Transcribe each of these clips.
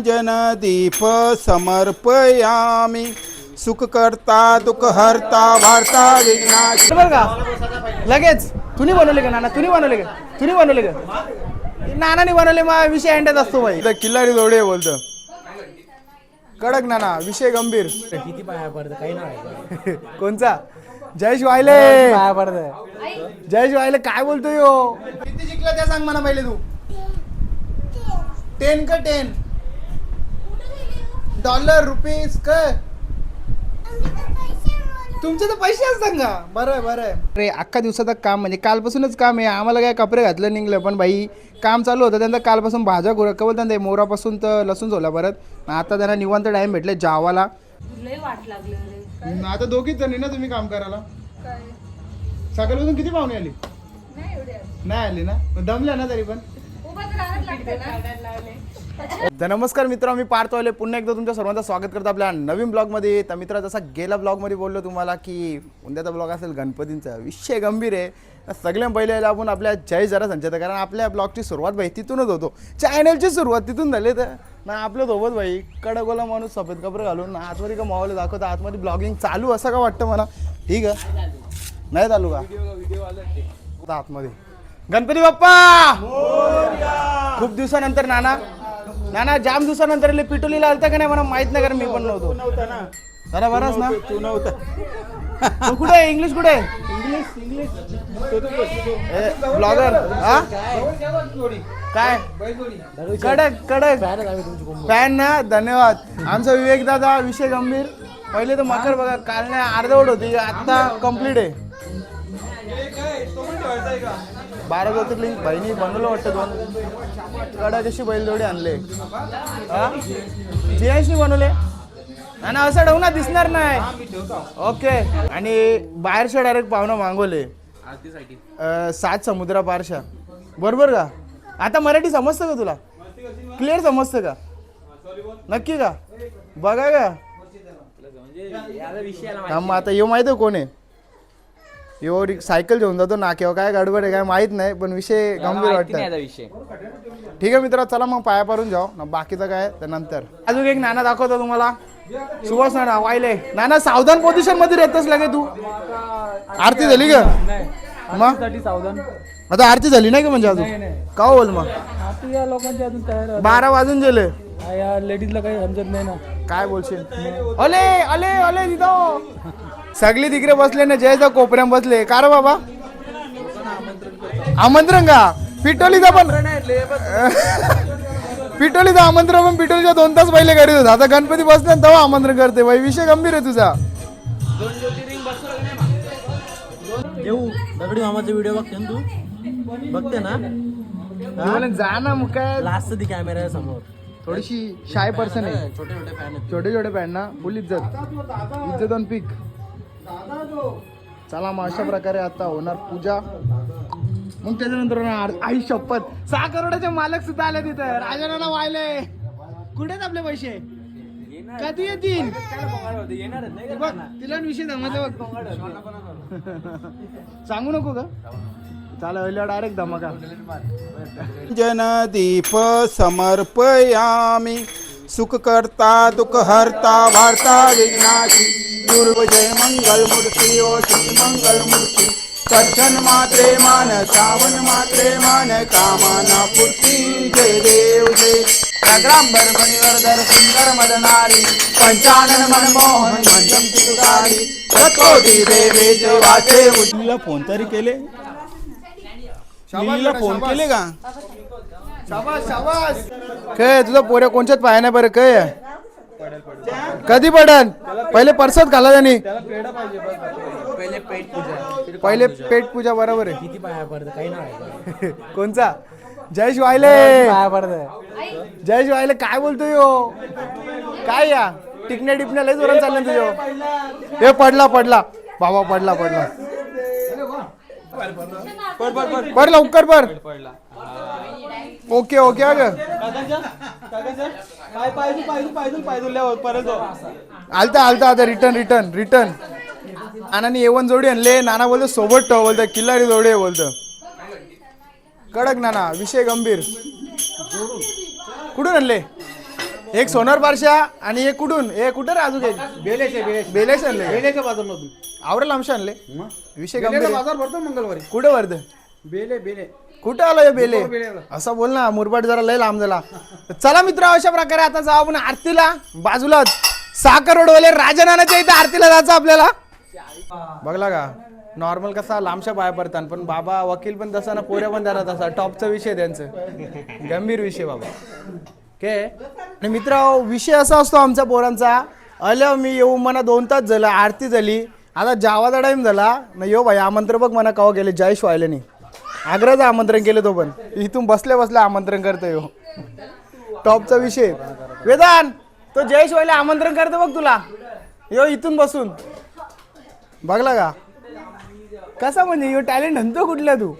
जनदीप समर्पयामि सुख करता दुःख हरता वार्ता विघ्नाची. बरं का लगेच तुम्ही बनवले का नाना? तुम्ही बनवले का? तुम्ही बनवले का? नानाने बनवले मग विषय एंडच असतो भाई. किल्लारी जोडे बोलतो कडक नाना विषय गंभीर. किती पाया पडतं काही नाही. कोणचा? जयेश वायले. पाया पडतं. जयेश वायले काय बोलतोय हो? किती शिकला त्या सांग मला पहिले तू. 10 का 10 डॉलर रुपीज का? तुमचे तर पैसे असतात का? बरं आहे बरं आहे. अरे अख्खा दिवसाचं काम म्हणजे कालपासूनच काम आहे. आम्हाला काय कपडे घातलं निघलं पण भाई काम चालू होतं त्यांचं कालपासून भाज्या कवल त्यांना मोरापासून तर लसूण झोला परत आता त्यांना निवांत टाइम भेटले जावाला. लय वाट लागली. आता दोघीच जणी ना तुम्ही काम करायला. सकाळपासून किती पाहुणे आली? नाही आली ना? दमल्या ना तरी पण. तर नमस्कार मित्र, मी पार्थवाले पुन्हा एकदा तुमच्या सर्वांचं स्वागत करतो आपल्या नवीन ब्लॉगमध्ये. तर मित्र जसा गेला ब्लॉगमध्ये बोललो तुम्हाला की उद्याचा ब्लॉग असेल गणपतींचा. विषय गंभीर आहे. सगळ्यात पहिले आपण आपल्या जय जरा संचेत कारण आपल्या ब्लॉगची सुरुवात भाई तिथूनच होतो. चॅनलची सुरुवात तिथून झाली. तर ना आपल्या सोबत भाई कडकोला माणूस सफेद कपडे घालून आतमध्ये का मावले दाखवतं आतमध्ये ब्लॉगिंग चालू असं का वाटतं मला. ठीक आहे नाही चालू का आतमध्ये? गणपती बाप्पा खूप दिवसानंतर नाना जाम दिवसानंतर पिटोलीला आलता का नाही मला माहित नाही कारण मी पण नव्हतो ना. जरा बराच ना तू नव्हता. कुठे आहे इंग्लिश? कुठे इंग्लिश ब्लॉगर हा काय कडक फॅन ना. धन्यवाद. आमचा विवेक दादा विषय गंभीर. पहिले तर मकर बघा काल नाही अर्धवट होती आता कम्प्लीट आहे. 12 ज्योतिर्लिंग बहिणी बनवलं वाटतं 2 कडा कशी बैलजोडी आणले जियांशी बनवले आणि असं ठेवून दिसणार नाही. ओके आणि बाहेरच्या डायरेक्ट पाहुणं मागवले 7 समुद्रा पारशा बरोबर का? आता मराठी समजतं का तुला? क्लिअर समजतं का? नक्की का? बघा का मग आता येऊ माहिती कोण आहे? एवढी सायकल घेऊन जातो ना किंवा काय गडबड आहे काय माहित नाही पण विषय गंभीर वाटतं. ठीक आहे मित्र चला मग पाया पारून जाऊ ना बाकीचं काय तर नंतर. अजून एक नाना दाखवतो तुम्हाला. सुभाष नाना वायले. नाना सावधान पोझिशन मध्ये राहतच लागे तू. आरती झाली का मग? आता आरती झाली नाही का म्हणजे अजून का बोल मग? 12 वाजून गेले. लेडीजला काही समजत नाही ना. काय बोलशील? अले अले अले तिथं सगळी तिकडे बसले ना जयचा कोपऱ्यात बसले का रे बाबा? आमंत्रण का? पिटोलीचा पण पिटोलीचं आमंत्रण पण पिटोलीच्या 2 तास पहिले करीत होता. आता गणपती बसले तेव्हा आमंत्रण करते भाई. विषय गंभीर आहे तुझा. दगडी मामाचा व्हिडिओ बघते ना तू? बघते ना? जा ना मग काय लास्ट ती कॅमेरा समोर थोडीशी शाय पर्सन आहे. छोटे फॅन ना फुल इज्जत ऑन पीक. चला मग अशा प्रकारे आता होणार पूजा. मग त्याच्यानंतर आई शपथ 6 करोडाचे मालक सुद्धा आले तिथं. राजाना वायले. कुठेच आपले पैसे कधी येतील? बघ तिला विषय धमाचा बघ सांगू नको का? चालेल डायरेक्ट धमाका. जनदीप समर्पयामि सुख करता दुःख हरता वार्ता विघ्नाची. पूर्व जय मंगल मूर्ती ओ श्री मंगल मूर्ती. दर्शन मात्रे मान सावन मात्रे मान कामना पूर्ती. जय देव जय प्रग्रांबर मणिवर्धर सुंदर मदनारी. पंचानन मनमोहन मंजम चितुकारी. कोटी देवे जय वाचे. मुलीला फोन तरी केले? मुलीला फोन केले का? शाबास शाबास. काय तुझा पोऱ्या कोणच्याच पाया नाही बरं काय? कधी पडन? पहिले परसात घाला त्यांनी. पहिले पेट पूजा बरोबर आहे. किती पाया पडतं काही नाही. कोणचा? जयेश वायले. पाया पडतं. जयेश वायले काय बोलतोय हो? काय या टिकण्या टिपण्या लय जोरात चाललं तुझ्या. हे पडला बाबा पडला पड लवकर पड. ओके ओके अग आलता आता रिटर्न नानानी A1 जोडी आणले. नाना बोलतो सोबत ठेव बोलतो किल्लारी जोडी बोलतो कडक. नाना विषय गंभीर. कुठून आणले? एक सोनार पारशा आणि एक कुठून हे कुठं रे अजून एक बेलेश आणले बेलेच्या बाजारमधून आवरेल आमच्या आणले विषय गंभीर आहे. बाजार भरतो मंगळवारी. कुठं वर्ध बेले कुठं आलं हे बेले असं बोल ना मुरबाड जरा लय लांब झाला. चला मित्र अशा प्रकारे आता जाऊ आपण आरतीला बाजूलाच 6 करोडवाले राजनानाच्या इथं आरतीला जायचं आपल्याला. बघला का नॉर्मल कसा लांबशा पाया पडतात पण बाबा वकील पण तसा ना पोऱ्या पण त्याला तसा टॉपचा विषय त्यांचं गंभीर विषय बाबा के. आणि मित्र विषय असा असतो आमच्या पोरांचा आल्या मी येऊ म्हणा 2 तास झालं आरती झाली आता जावाचा टाईम झाला ना येऊ भाई आमंत्रण बघ म्हणा कवा गेले जयेश व्हायला आग्राचं आमंत्रण केलं तो पण इथून बसल्या बसल्या आमंत्रण करतो यो टॉपचा विषय. वेदान तो जयेश व्हायला आमंत्रण करतो बघ तुला यो इथून बसून बघला का कसा म्हणजे यो टॅलेंट म्हणतो कुठला तू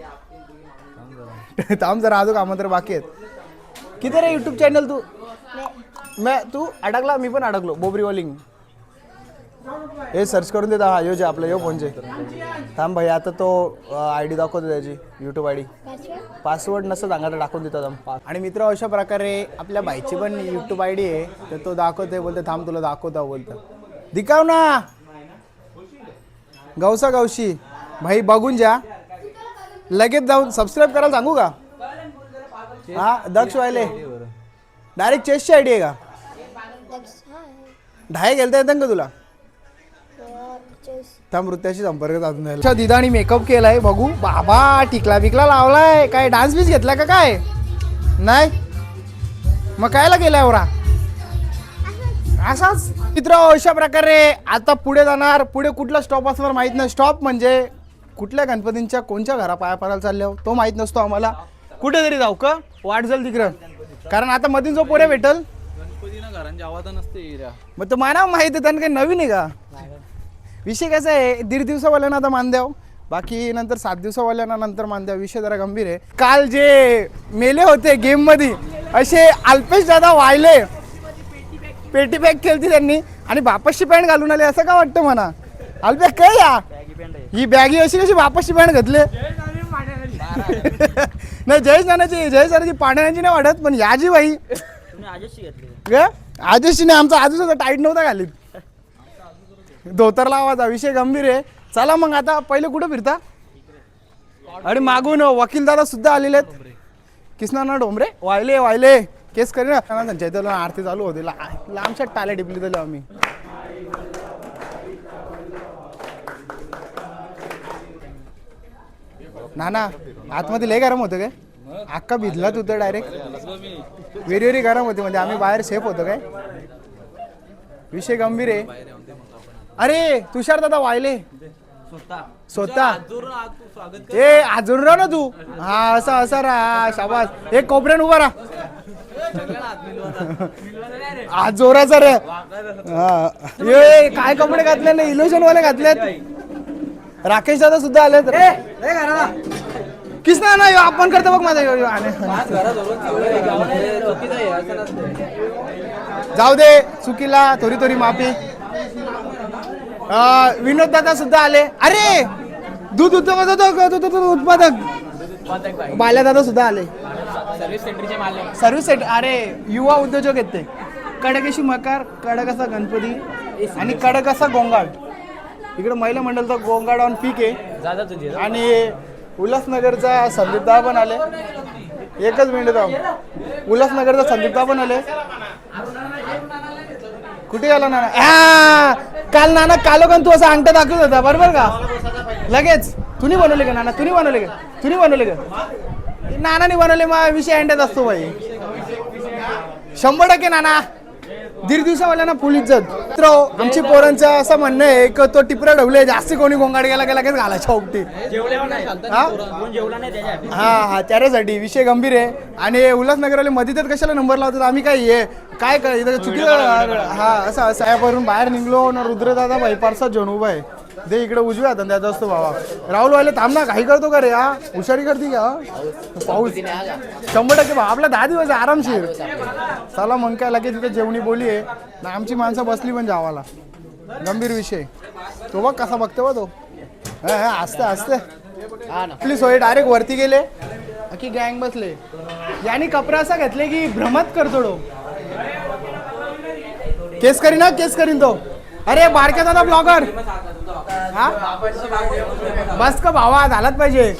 थांब जरा अजून आमंत्रण बाकी आहेत किती रे यूट्यूब चॅनल तू अडकला मी पण अडकलो बोबरी वॉलिंग हे सर्च करून देता हा यो जे आपला यो फोनचे थांब भाई आता तो ID दाखवतो त्याची यूट्यूब ID पासवर्ड नसतं सांगा दाखवून देतात. आणि मित्र अशा प्रकारे आपल्या भाईची पण यूट्यूब ID आहे तर तो दाखवतोय बोलतो थांब तुला दाखवता बोलतो दिखाव ना गवसा गवशी भाई बघून जा लगेच जाऊन सबस्क्राईब करायला सांगू का हा दक्ष व्हायले डायरेक्ट चेसची ID आहे का ढाय गेलता येतं का तुला त्या मृत्याशी संपर्क साधून द्यायला दिदानी मेकअप केलाय बघू बाबा टिकला बिकला लावलाय काय डान्स बीस घेतला का काय नाही मग कायला केलाय ओरा असाच मित्र अशा प्रकारे आता पुढे जाणार पुढे कुठला स्टॉप असणार माहित नाही स्टॉप म्हणजे कुठल्या गणपतींच्या कोणत्या घरा पाया पडायला चालल्या तो माहित नसतो आम्हाला कुठेतरी जाऊ का वाट जाईल तिकडं कारण आता मधून जो पोऱ्या भेटल घरांची आवाज नसते मग तो माना माहित आहे त्यांना काही नवीन आहे का विषय कसा आहे 1.5 दिवसावाल्यांना आता मान द्याव बाकी नंतर 7 दिवसावाल्यांना नंतर मान द्याव विषय जरा गंभीर आहे. काल जे मेले होते गेम मध्ये असे अल्पेश दादा वाहिले पेटी पॅक केलती त्यांनी आणि बापाशी पॅन्ट घालून आले असं का वाटतं म्हणा अल्पेश काय या ही बॅगी अशी कशी बापाशी पॅन्ट घातले नाही जयेश नानाची पाण्याची नाही वाटत पण याची बाई आजशी नाही आमचा आजूच टाईट नव्हता घालीत धोतर लावाचा विषय गंभीर आहे. चला मग आता पहिले कुठं फिरता अरे मागून वकील दादा सुद्धा आलेले आहेत किसना डोंबरे वायले केस करी ना त्यांच्या आरती चालू होती लांबशा टाल्या टिपली दिल्या आम्ही नाना आतमध्ये लय गरम होतं काय अख्खा भिजला तू तर डायरेक्ट वेरी गरम होते म्हणजे आम्ही बाहेर सेफ होतो काय विषय गंभीर आहे. अरे तुषार दादा वायले स्वतः ए अजून राहा ना तू हा असा राहा शाबास एक कोपऱ्यान उभा राहा आज जोराचा रे हा ये काय कपडे घातले नाही इल्युशन वाले घातलेत राकेश दादा सुद्धा आलेत किसना ना आपण करतो बघ माझा जाऊ दे चुकीला थोडी माफी. विनोद दादा सुद्धा आले अरे दूध उत्पादक बाल्या दादा सुद्धा आले सर्व्हिस सेंटर अरे युवा उद्योजक आहेत ते कडक अशी मकार कडक असा गणपती आणि कडक असा गोंगाट इकडे महिला मंडळचा गोंगाट ऑन पीक आहे आणि उल्हासनगरचा संदीप दादा पण आले एकच मिनिट जाऊ उल्हासनगरचा संदीप दादा पण आले कुठे गेला नाना काल नाना कालोखान तू असा अंगठा दाखवत होता बरोबर का लगेच तुम्ही बनवले का नाना तुम्ही बनवले का नानाने बनवले मग विषय अंड्यात असतो भाई 100% नाना 1.5 दिवसावाल्यांना फुल इज्जत. तर आमची पोरांचं असं म्हणणं आहे की तो टिपरा ढवले जास्ती कोणी गोंगाड गेला की लगेच घालायच्या उपटी हा त्याच्यासाठी विषय गंभीर आहे. आणि उल्हासनगरला मध्ये तर कशाला नंबर लावतात आम्ही काय चुकीचं हा असं साहेबावरून बाहेर निघलो ना रुद्रदादा भाई पारसात घेऊन उभा आहे दे इकडे उजव्या हातात द्यायचा असतो बाबा राहुल वाले थांब ना काही करतो का रे हा हुशारी करते का पाऊस 100% आपला 10 दिवस आहे आरामशीर. चला मग काय लगेच तिथे जेवणी बोली आहे ना आमची माणसं बसली पण जावाला गंभीर विषय तो बघ कसा बघतो बा तो असते आपली सोय डायरेक्ट वरती गेले की गँग बसले याने कपडा असा घेतले की भ्रमत करतो केस करीन ना, केस करीन तो. अरे बारक्या दादा ब्लॉगर हा बस का भावा झालाच पाहिजे.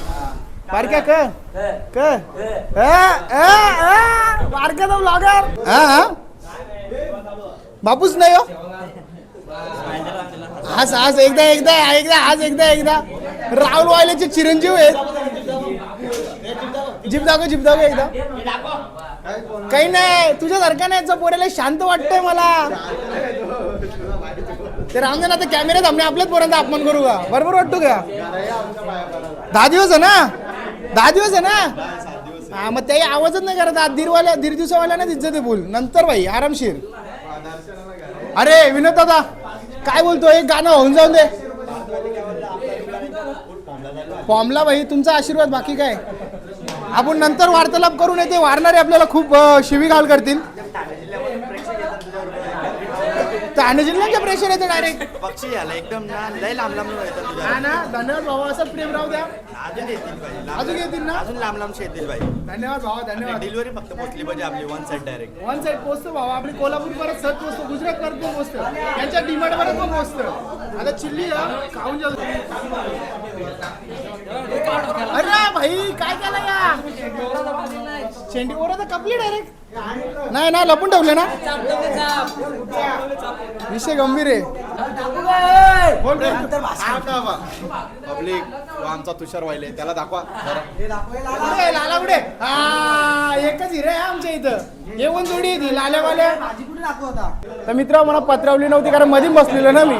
बारक्या बारक्या तो ब्लॉगर हा बापूच नाही हो. आज आज एकदा एकदा एकदा आज एकदा राहुल वायलेचे चिरंजीव आहेत. जिप दाखव एकदा. काही नाही तुझ्यासारखा नाही जो पोराला शांत वाटतंय मला. ते राम ना तर कॅमेरा थांबणे आपल्याच पोरांचा अपमान करू का. बरोबर वाटतो का. 10 दिवस आहे ना 10 दिवस आहे ना. हा मग त्याही आवाजच नाही करत. आज दीड दिवसावाल्या ना इज्जत आहे बोल. नंतर भाई आरामशीर. अरे विनोद दादा काय बोलतो. एक गाणं होऊन जाऊन दे. फॉर्मला भाई तुमचा आशीर्वाद. बाकी काय आपण नंतर वार्तालाप करून येते. वारणारे आपल्याला खूप शिवीगाळ करतील. ठाणे जिल्ह्याच्या प्रेशर येते डायरेक्ट. पक्षी झाला एकदम ना लय लांब लांब येतात. हा ना धन्यवाद भाऊ. असं प्रेम राहू द्या. अजून येतील भाई. अजून येतील ना. अजून लांब लांब येतील भाई. धन्यवाद भाऊ धन्यवाद. डिलिव्हरी फक्त पोहोचली पाहिजे आपली one side direct. One side पोहोचतो भाऊ. आपली कोल्हापूर परत सहज पोहोचतो. गुजरात परत पण पोहोचतं. त्यांच्या डिमांड परत पण पोहोचतं. आता चिल्ली खाऊन जाऊ. अरे भाई काय केलं या शेंडी ओरा तर कपली डायरेक्ट. नाही ना लपून ठेवले ना. विषय गंभीर आहे. पब्लिक आमचा तुषार व्हायले त्याला दाखवा. लाला कुठे. हा एकच हिरे आहे आमच्या इथं. येऊन जोडी ती लाल्यावाल्या. तर मित्र मला पत्रावली नव्हती कारण मध्ये बसलेलो ना मी.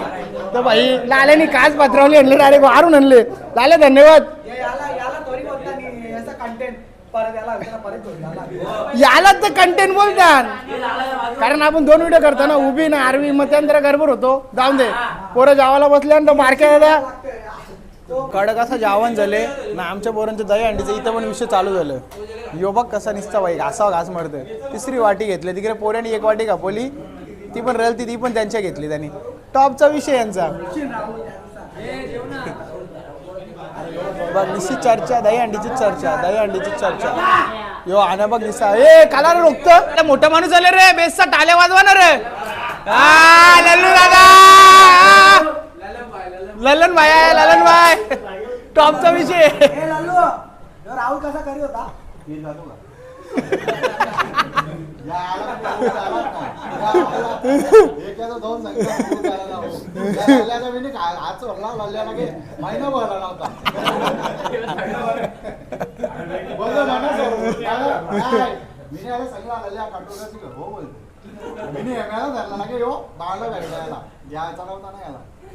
तर भाई लाल्याने काच पत्रावली आणले डायरेक्ट वारून आणले. लाल्या धन्यवाद. याला तर कंटेंट बोलतात कारण आपण 2 व्हिडिओ करतो ना. उभी ना आरवी मग त्यानंतर गडबड होतो. जाऊन दे पोरं जावाला बसल्यानंतर मार्केट दादा कडक असं जावण झाले ना. आमच्या पोरांचं दही अंडीचं इथं पण विषय चालू झालं. यो बघ कसा निसता बाई घासावा घास मरतोय. 3री वाटी घेतली तिकडे पोऱ्याने 1 वाटी कापवली. ती पण रलती ती पण त्यांच्या घेतली त्यांनी. टॉपचा विषय यांचा बघ. निश्चित चर्चा दही अंडीचीच चर्चा. यो आना बघ निसा. ए काला रोखतो. मोठा माणूस झाले रे. बेसचा टाल्या वाजवाना रे. लल्लू दादा ललन भाई टॉपचा विषय. राहुल कसा करी होता.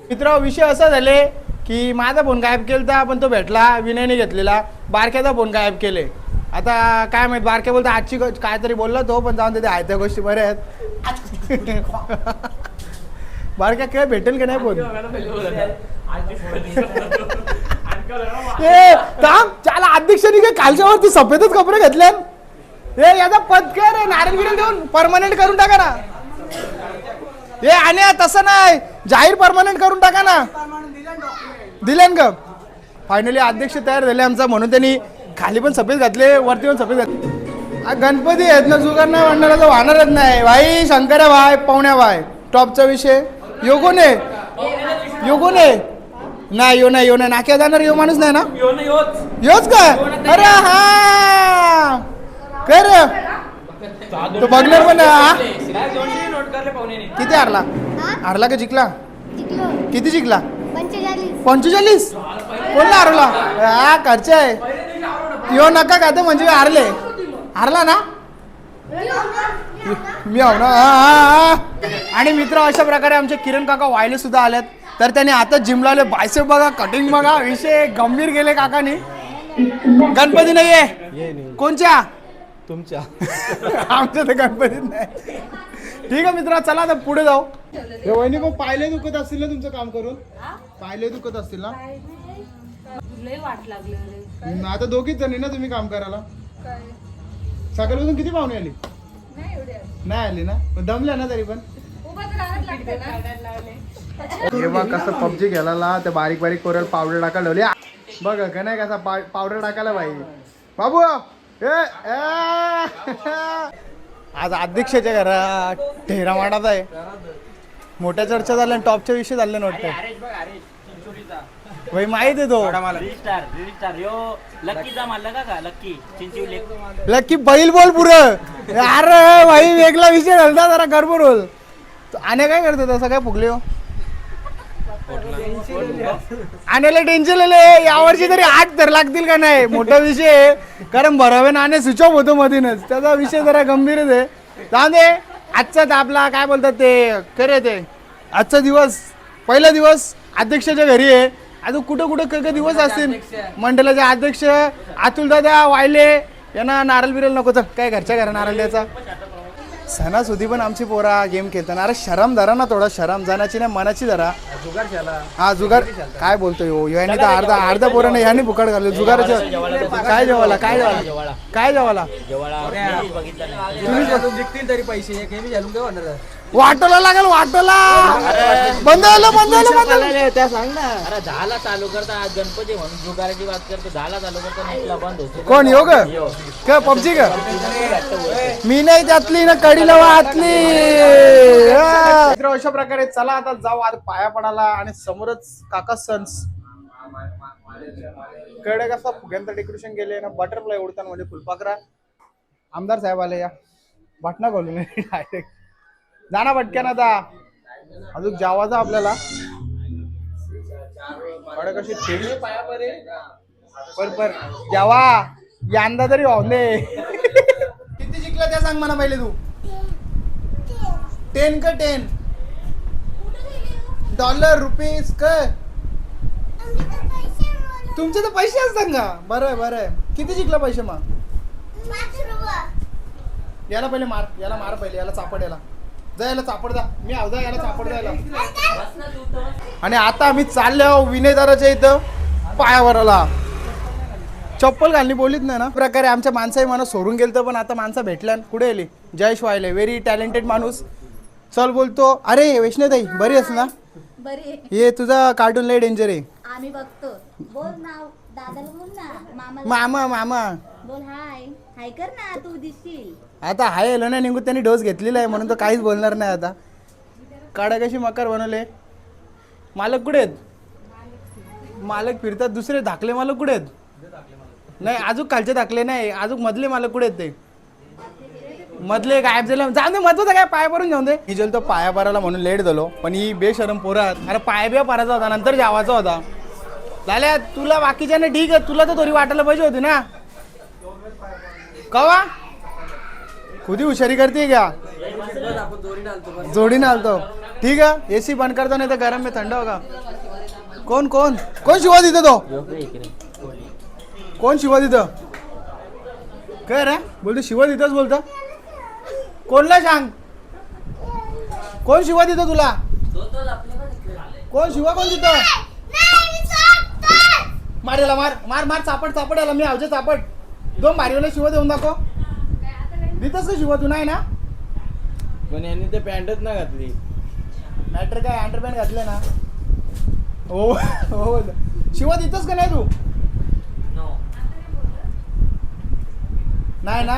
मित्र विषय असा झाले की माझा फोन गायब केला पण तो भेटला. विनयने घेतलेला. बारक्याचा फोन गायब केले. आता काय माहित बारक्या बोलतो आजची काहीतरी बोलला तो पण जाऊन दे. त्या गोष्टी बऱ्या आहेत. बारक्या काय भेटेल का नाही फोन. त्याला अध्यक्षांनी काय खालच्यावरती सफेदच कपडे घातले. हे याचा पदकर आहे नारायण गिरण देऊन परमनंट करून टाका ना. हे आणि तसं नाही जाहीर परमनंट करून टाका ना. दिले का फायनली अध्यक्ष तयार झाले आमचा. म्हणून त्यांनी खाली पण सफेद घातले वरती पण सफेद घातले. गणपती आहेत ना जुगार नाही म्हणणारा तर वाहणारच नाही भाई. शंकर्या भाई पाहुण्या भाई टॉपचा विषय. योगोने नाही यो नाही नाक्या जाणार यो माणूस नाही ना. योच का. अरे हा कर तो बघणार पण. किती हारला का जिंकला. किती जिंकला. 45. कोणला हरवला. हा खर्च आहे. यो नका का म्हणजे हारला ना. मी आहो ना. आणि मित्र अशा प्रकारे आमचे किरण काका वायले सुद्धा आलेत. तर त्याने आता जिम लावले. बायसेप बघा कटिंग बघा. विषय गंभीर गेले काकानी. गणपती नाहीये कोणच्या तुमच्या. आमच्या तर गणपतीत नाही. ठीक आहे मित्र चला आता पुढे जाऊ. हे वहिनी पण पायले दुखत असतील ना तुमचं काम करून. पायले दुखत असतील ना. लय वाट लागले रे. आता 2घीच जणी ना तुम्ही काम करायला. सकाळपासून किती पाहुणे आली. नाही आली ना. दमल्या ना तरी पण. हे बघ कसं पबजी खेळायला त्या बारीक बारीक कोऱ्याला पावडर टाकायला लावली. बघ का नाही कसा पावडर टाकायला पाहिजे बाबू. आज अध्यक्षाच्या घरात ढेरा वाटात आहे. मोठ्या चर्चा झाल्या टॉपच्या विषय झाले ना वाटतं भाई माहित आहे तो लक्की बैल बोल पुरं अरे भाई वेगळा विषय झाला जरा गडबड बोल आणि काय करतो तसं काय फुगले हो आण्याला टेन्शन आले यावर्षी तरी 8 तर लागतील का नाही मोठा विषय आहे. कारण बरोबर नाणे स्विच ऑफ होतो मधीनच त्याचा विषय जरा गंभीरच आहे. जाऊ दे आजचा आपला काय बोलतात ते खरे ते आजचा दिवस पहिला दिवस अध्यक्षाच्या घरी आहे. अजून कुठं कुठं काय दिवस असतील मंडळाचे अध्यक्ष अतुल दादा वायले यांना नारळ बिरल नको तर काय घरच्या घरा नारळ द्यायचा सणासुदी पण आमची पोरा गेम खेळताना अरे शरम धरा ना थोडा शरम जाण्याची नाही मनाची धरा हा जुगार काय बोलतोय हो याने तर अर्धा पोराने ह्याने फुकट घाललो जुगाराच्या काय जेवायला काय जेवायला तरी पैसे एक मी घालून काय होणार वाटोला लागेल वाटोला बंद झालं त्या सांग ना अरे 10 चालू करता आज गणपती म्हणून जुगाराची बात करतो 10 चालू करता नेटला बंद होतो कोण योग का पबजी का मी नाही त्यातली ना कडीला वाटली अशा प्रकारे चला आता जाऊ आता पाया पडायला आणि समोरच काका सन्स कडे कसा फुग्यांचं डेकोरेशन केले ना बटरफ्लाय उडताना म्हणजे फुलपाखरा आमदार साहेब आले या बटना घालून डायरेक्ट जाना पटक्यान आता अजून जावाचा आपल्याला कशी ठेवली पर जावा यंदा तरी होऊन दे किती जिंकला त्या सांग मला पहिले तू 10 का 10 डॉलर रुपीज का तुमचे तर पैसे असतात का बरं किती जिंकला पैसे मग याला पहिले मार याला मार पहिले याला चापड याला चापड दा मी आवदा याला चापड द्यायला आणि आता आम्ही चाललो विनयदाराच्या इथं पायावरला चप्पल घालणी बोलीत नाही ना प्रकारे आमच्या माणसाही मला सोडून गेलं पण आता माणसं भेटल्या कुठे गेली जयेश वायले व्हेरी टॅलेंटेड माणूस चल बोलतो अरे वैष्णवताई बरी आहेस ना बरी हे तुझा कार्टून लय डेंजर आहे आम्ही बघतो बोल नाव दादाला बोल ना मामा बोल हाय हाय कर ना तू दिसशील आता हाय आलो ना निघून त्यांनी डोस घेतलेला आहे म्हणून तो काहीच बोलणार नाही आता काढा कशी मकर बनवले मालक कुठे आहेत मालक फिरतात दुसरे धाकले मालक कुठे आहेत नाही अजून खालचे धाकले नाही अजून मधले मालक कुठे आहेत ते मधले गायब झाले जाऊन दे महत्वाचं काय पाया भरून जाऊन दे ही तो पाया भरायला म्हणून लेट झालो पण ही बेशरम पोरात अरे पाया बिया भरायचा होता नंतर जावाचा होता झाल्या तुला बाकीच्याने ठीक आहे तुला तर थोडी वाटायला पाहिजे होती ना कवा खुदी हुशारी करते क्या जोडी आलतो ठीक है एसी बंद करता नहीं तो गरम में ठंडा होगा कौन शिवा देतो तो कोण शिवा देतो काय रे बोलतो शिवा देतोच बोलतो कोणला सांग कोण शिवा देतो तुला कोण देतो मार याला मार चापड याला मी आवजे चापड 2 भारीवाला शिवा देऊन दाखव देतच का शिवा तू नाही ना पण यांनी ते पॅन्टच ना घातली मॅटर काय अंडरपॅन्ट घातले ना हो शिवा देतच का नाही तू नहीं ना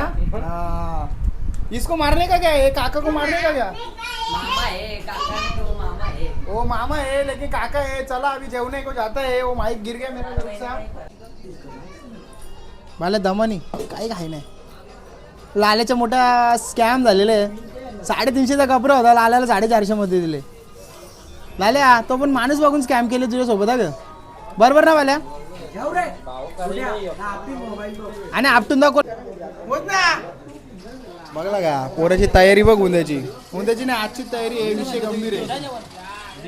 इसको मारने का क्या है काका को मारने का क्या मामा है काका ने तो मामा है वो मामा है लेकिन काका है चला अभी जेवने को जाता है वो माइक गिर गया मेरा रुकसा मला दमानी काही काही नाही लाल्याचा मोठा स्कॅम झालेला आहे 350चा कपडा होता लाल्याला 450 मध्ये दिले लाल्या तो पण माणूस बघून स्कॅम केले तुझ्या सोबत आहे बरोबर ना वाल्या आणि आपटून दाखव बघला का पोराची तयारी बघ उद्याची नाही आजची तयारी आहे विषय गंभीर आहे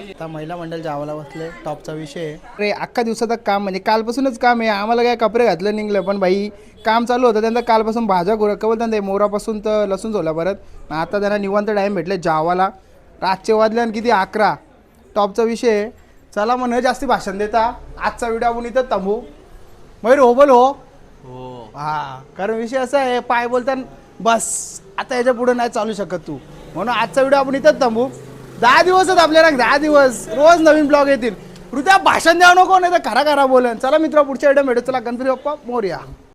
आता महिला मंडळ जावाला बसले टॉपचा विषय अरे अख्खा दिवसाचं काम म्हणजे कालपासूनच काम आहे आम्हाला काय कपडे घातलं निघलं पण बाई काम चालू होतं त्यांचं कालपासून भाज्या कवल ते मोरापासून तर लसूण झोला परत आता त्यांना निवांत टाईम भेटले जावाला रातचे वाजले आणि किती 11 टॉपचा विषय चला मग न जास्ती भाषण देता आजचा व्हिडिओ आपण इथं थांबू मयूर हो बोल हो हा कारण विषय असा आहे पाय बोलताना बस आता याच्या पुढे नाही चालू शकत तू म्हणून आजचा व्हिडिओ आपण इथंच थांबू 10 दिवसच आपल्याला 10 दिवस रोज नवीन ब्लॉग येतील हृदया भाषण द्यावं नको नाही तर खरा बोलन चला मित्र पुढच्या व्हिडिओ भेटू चला गणपती बाप्पा मोरया